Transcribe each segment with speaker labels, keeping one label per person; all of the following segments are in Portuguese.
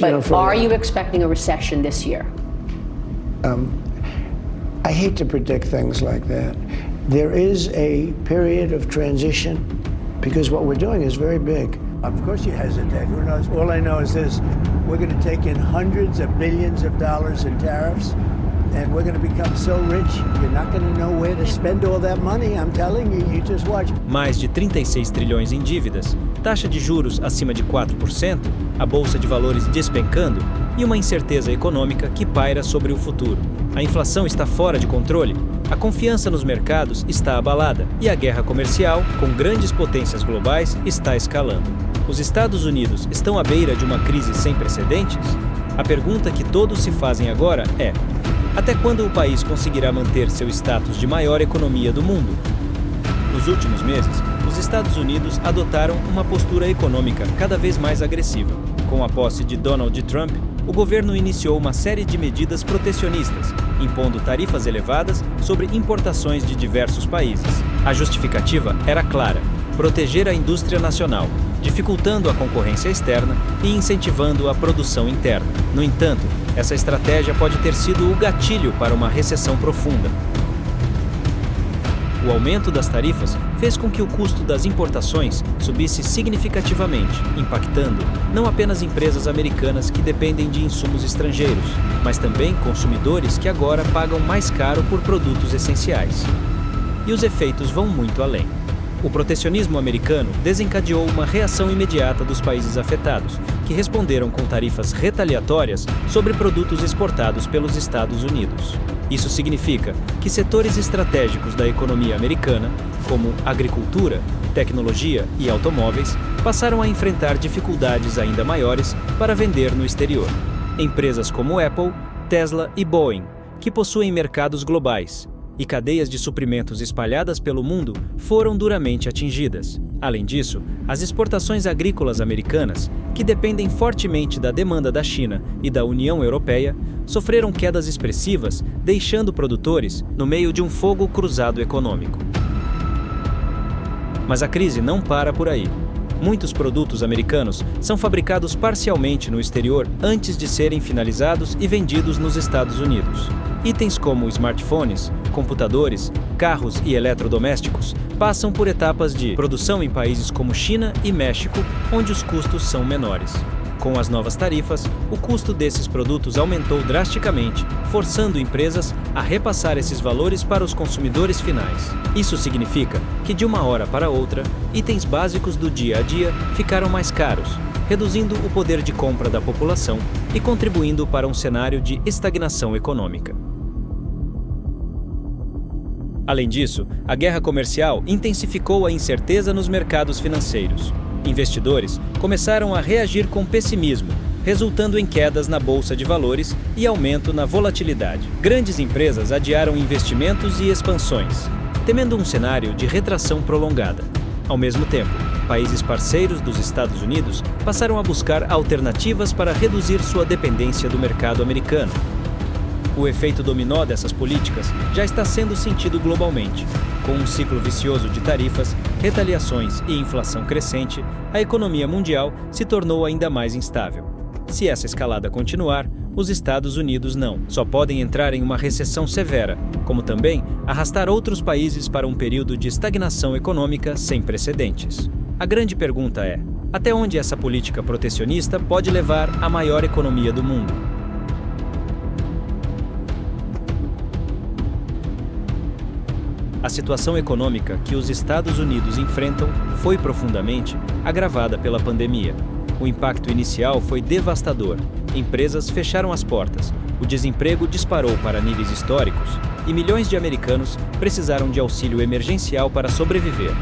Speaker 1: But are you expecting a recession this year?
Speaker 2: I hate to predict things like that. There is a period of transition because what we're doing is very big. Of course you hesitate. Who knows? All I know is this. We're going to take in hundreds of billions of dollars in tariffs and we're going to become so rich, you're not going to know where to spend all that money. I'm telling you, you just watch.
Speaker 3: Mais de 36 trilhões em dívidas, taxa de juros acima de 4%, a bolsa de valores despencando e uma incerteza econômica que paira sobre o futuro. A inflação está fora de controle, a confiança nos mercados está abalada e a guerra comercial, com grandes potências globais, está escalando. Os Estados Unidos estão à beira de uma crise sem precedentes? A pergunta que todos se fazem agora é: até quando o país conseguirá manter seu status de maior economia do mundo? Nos últimos meses, os Estados Unidos adotaram uma postura econômica cada vez mais agressiva. Com a posse de Donald Trump, o governo iniciou uma série de medidas protecionistas, impondo tarifas elevadas sobre importações de diversos países. A justificativa era clara: proteger a indústria nacional, dificultando a concorrência externa e incentivando a produção interna. No entanto, essa estratégia pode ter sido o gatilho para uma recessão profunda. O aumento das tarifas fez com que o custo das importações subisse significativamente, impactando não apenas empresas americanas que dependem de insumos estrangeiros, mas também consumidores que agora pagam mais caro por produtos essenciais. E os efeitos vão muito além. O protecionismo americano desencadeou uma reação imediata dos países afetados, que responderam com tarifas retaliatórias sobre produtos exportados pelos Estados Unidos. Isso significa que setores estratégicos da economia americana, como agricultura, tecnologia e automóveis, passaram a enfrentar dificuldades ainda maiores para vender no exterior. Empresas como Apple, Tesla e Boeing, que possuem mercados globais, e cadeias de suprimentos espalhadas pelo mundo foram duramente atingidas. Além disso, as exportações agrícolas americanas, que dependem fortemente da demanda da China e da União Europeia, sofreram quedas expressivas, deixando produtores no meio de um fogo cruzado econômico. Mas a crise não para por aí. Muitos produtos americanos são fabricados parcialmente no exterior antes de serem finalizados e vendidos nos Estados Unidos. Itens como smartphones, computadores, carros e eletrodomésticos passam por etapas de produção em países como China e México, onde os custos são menores. Com as novas tarifas, o custo desses produtos aumentou drasticamente, forçando empresas a repassar esses valores para os consumidores finais. Isso significa que, de uma hora para outra, itens básicos do dia a dia ficaram mais caros, reduzindo o poder de compra da população e contribuindo para um cenário de estagnação econômica. Além disso, a guerra comercial intensificou a incerteza nos mercados financeiros. Investidores começaram a reagir com pessimismo, resultando em quedas na bolsa de valores e aumento na volatilidade. Grandes empresas adiaram investimentos e expansões, temendo um cenário de retração prolongada. Ao mesmo tempo, países parceiros dos Estados Unidos passaram a buscar alternativas para reduzir sua dependência do mercado americano. O efeito dominó dessas políticas já está sendo sentido globalmente. Com um ciclo vicioso de tarifas, retaliações e inflação crescente, a economia mundial se tornou ainda mais instável. Se essa escalada continuar, os Estados Unidos só podem entrar em uma recessão severa, como também arrastar outros países para um período de estagnação econômica sem precedentes. A grande pergunta é: até onde essa política protecionista pode levar a maior economia do mundo? A situação econômica que os Estados Unidos enfrentam foi profundamente agravada pela pandemia. O impacto inicial foi devastador. Empresas fecharam as portas, o desemprego disparou para níveis históricos e milhões de americanos precisaram de auxílio emergencial para sobreviver.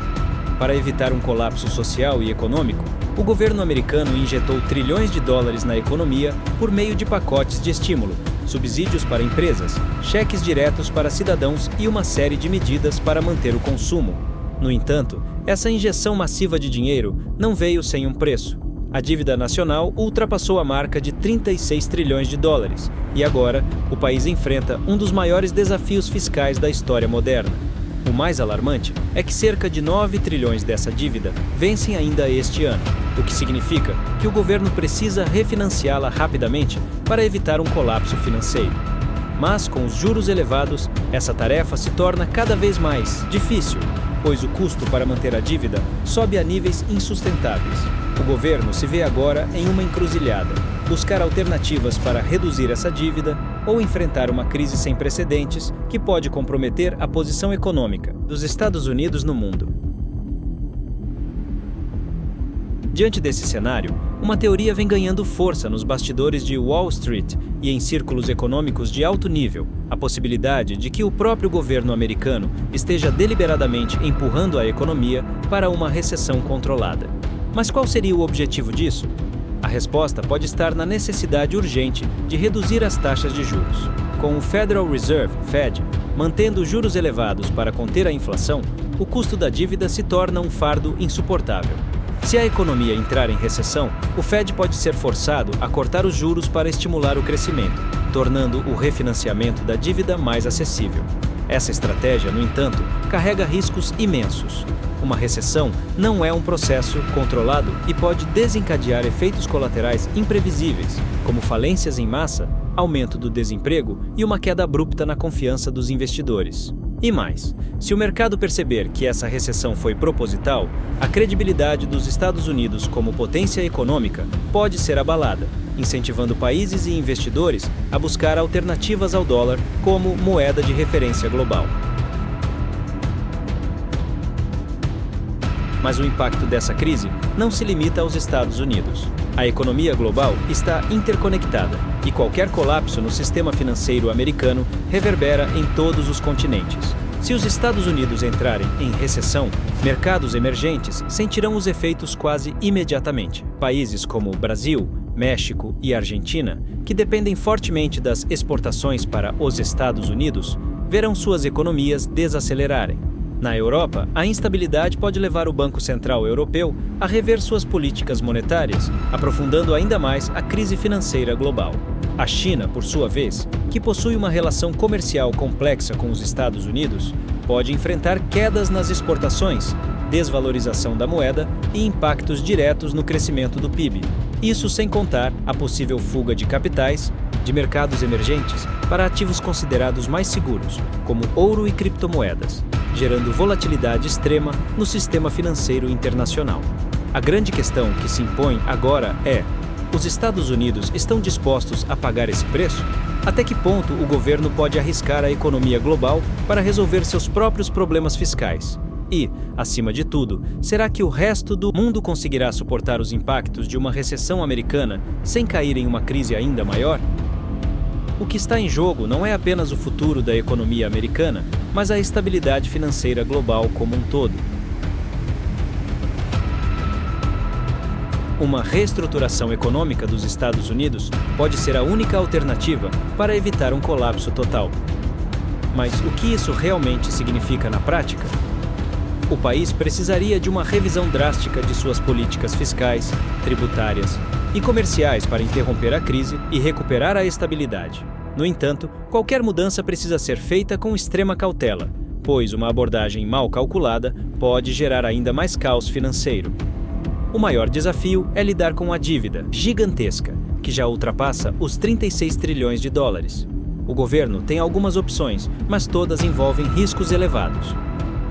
Speaker 3: Para evitar um colapso social e econômico, o governo americano injetou trilhões de dólares na economia por meio de pacotes de estímulo, subsídios para empresas, cheques diretos para cidadãos e uma série de medidas para manter o consumo. No entanto, essa injeção massiva de dinheiro não veio sem um preço. A dívida nacional ultrapassou a marca de 36 trilhões de dólares e agora o país enfrenta um dos maiores desafios fiscais da história moderna. O mais alarmante é que cerca de 9 trilhões dessa dívida vencem ainda este ano, o que significa que o governo precisa refinanciá-la rapidamente para evitar um colapso financeiro. Mas, com os juros elevados, essa tarefa se torna cada vez mais difícil, pois o custo para manter a dívida sobe a níveis insustentáveis. O governo se vê agora em uma encruzilhada: buscar alternativas para reduzir essa dívida ou enfrentar uma crise sem precedentes que pode comprometer a posição econômica dos Estados Unidos no mundo. Diante desse cenário, uma teoria vem ganhando força nos bastidores de Wall Street e em círculos econômicos de alto nível: a possibilidade de que o próprio governo americano esteja deliberadamente empurrando a economia para uma recessão controlada. Mas qual seria o objetivo disso? A resposta pode estar na necessidade urgente de reduzir as taxas de juros. Com o Federal Reserve, Fed, mantendo juros elevados para conter a inflação, o custo da dívida se torna um fardo insuportável. Se a economia entrar em recessão, o Fed pode ser forçado a cortar os juros para estimular o crescimento, tornando o refinanciamento da dívida mais acessível. Essa estratégia, no entanto, carrega riscos imensos. Uma recessão não é um processo controlado e pode desencadear efeitos colaterais imprevisíveis, como falências em massa, aumento do desemprego e uma queda abrupta na confiança dos investidores. E mais, se o mercado perceber que essa recessão foi proposital, a credibilidade dos Estados Unidos como potência econômica pode ser abalada, incentivando países e investidores a buscar alternativas ao dólar como moeda de referência global. Mas o impacto dessa crise não se limita aos Estados Unidos. A economia global está interconectada e qualquer colapso no sistema financeiro americano reverbera em todos os continentes. Se os Estados Unidos entrarem em recessão, mercados emergentes sentirão os efeitos quase imediatamente. Países como Brasil, México e Argentina, que dependem fortemente das exportações para os Estados Unidos, verão suas economias desacelerarem. Na Europa, a instabilidade pode levar o Banco Central Europeu a rever suas políticas monetárias, aprofundando ainda mais a crise financeira global. A China, por sua vez, que possui uma relação comercial complexa com os Estados Unidos, pode enfrentar quedas nas exportações, desvalorização da moeda e impactos diretos no crescimento do PIB. Isso sem contar a possível fuga de capitais de mercados emergentes para ativos considerados mais seguros, como ouro e criptomoedas, gerando volatilidade extrema no sistema financeiro internacional. A grande questão que se impõe agora é: os Estados Unidos estão dispostos a pagar esse preço? Até que ponto o governo pode arriscar a economia global para resolver seus próprios problemas fiscais? E, acima de tudo, será que o resto do mundo conseguirá suportar os impactos de uma recessão americana sem cair em uma crise ainda maior? O que está em jogo não é apenas o futuro da economia americana, mas a estabilidade financeira global como um todo. Uma reestruturação econômica dos Estados Unidos pode ser a única alternativa para evitar um colapso total. Mas o que isso realmente significa na prática? O país precisaria de uma revisão drástica de suas políticas fiscais, tributárias e comerciais para interromper a crise e recuperar a estabilidade. No entanto, qualquer mudança precisa ser feita com extrema cautela, pois uma abordagem mal calculada pode gerar ainda mais caos financeiro. O maior desafio é lidar com a dívida gigantesca, que já ultrapassa os 36 trilhões de dólares. O governo tem algumas opções, mas todas envolvem riscos elevados.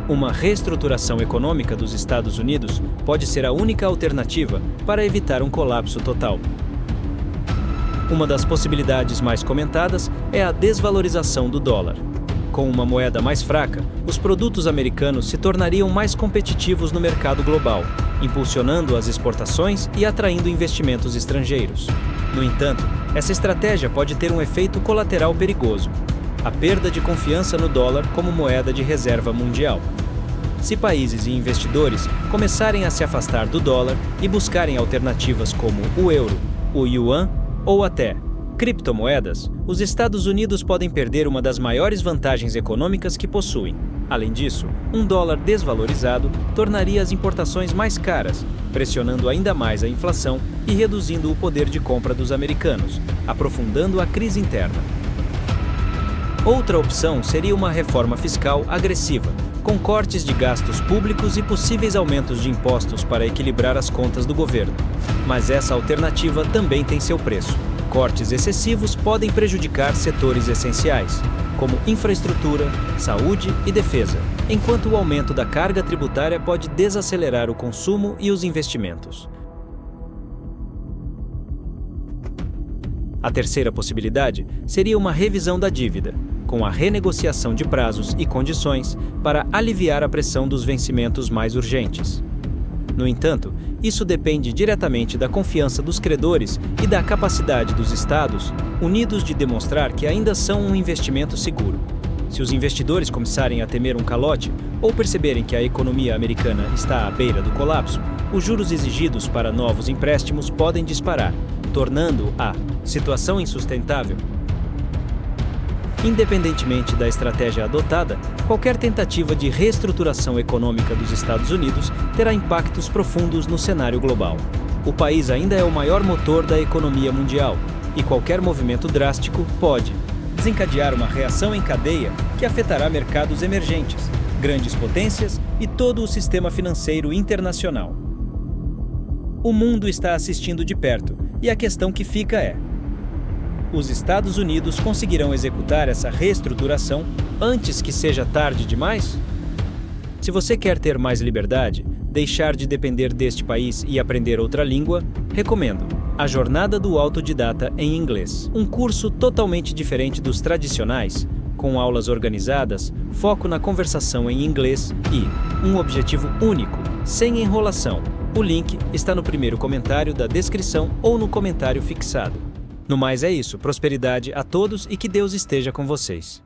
Speaker 3: Uma reestruturação econômica dos Estados Unidos pode ser a única alternativa para evitar um colapso total. Uma das possibilidades mais comentadas é a desvalorização do dólar. Com uma moeda mais fraca, os produtos americanos se tornariam mais competitivos no mercado global, impulsionando as exportações e atraindo investimentos estrangeiros. No entanto, essa estratégia pode ter um efeito colateral perigoso: a perda de confiança no dólar como moeda de reserva mundial. Se países e investidores começarem a se afastar do dólar e buscarem alternativas como o euro, o yuan ou até criptomoedas, os Estados Unidos podem perder uma das maiores vantagens econômicas que possuem. Além disso, um dólar desvalorizado tornaria as importações mais caras, pressionando ainda mais a inflação e reduzindo o poder de compra dos americanos, aprofundando a crise interna. Outra opção seria uma reforma fiscal agressiva, com cortes de gastos públicos e possíveis aumentos de impostos para equilibrar as contas do governo. Mas essa alternativa também tem seu preço. Cortes excessivos podem prejudicar setores essenciais, como infraestrutura, saúde e defesa, enquanto o aumento da carga tributária pode desacelerar o consumo e os investimentos. A terceira possibilidade seria uma revisão da dívida, com a renegociação de prazos e condições para aliviar a pressão dos vencimentos mais urgentes. No entanto, isso depende diretamente da confiança dos credores e da capacidade dos Estados Unidos de demonstrar que ainda são um investimento seguro. Se os investidores começarem a temer um calote ou perceberem que a economia americana está à beira do colapso, os juros exigidos para novos empréstimos podem disparar, tornando a situação insustentável. Independentemente da estratégia adotada, qualquer tentativa de reestruturação econômica dos Estados Unidos terá impactos profundos no cenário global. O país ainda é o maior motor da economia mundial, e qualquer movimento drástico pode desencadear uma reação em cadeia que afetará mercados emergentes, grandes potências e todo o sistema financeiro internacional. O mundo está assistindo de perto, e a questão que fica é: os Estados Unidos conseguirão executar essa reestruturação antes que seja tarde demais? Se você quer ter mais liberdade, deixar de depender deste país e aprender outra língua, recomendo A Jornada do Autodidata em Inglês. Um curso totalmente diferente dos tradicionais, com aulas organizadas, foco na conversação em inglês e um objetivo único, sem enrolação. O link está no primeiro comentário da descrição ou no comentário fixado. No mais é isso, prosperidade a todos e que Deus esteja com vocês.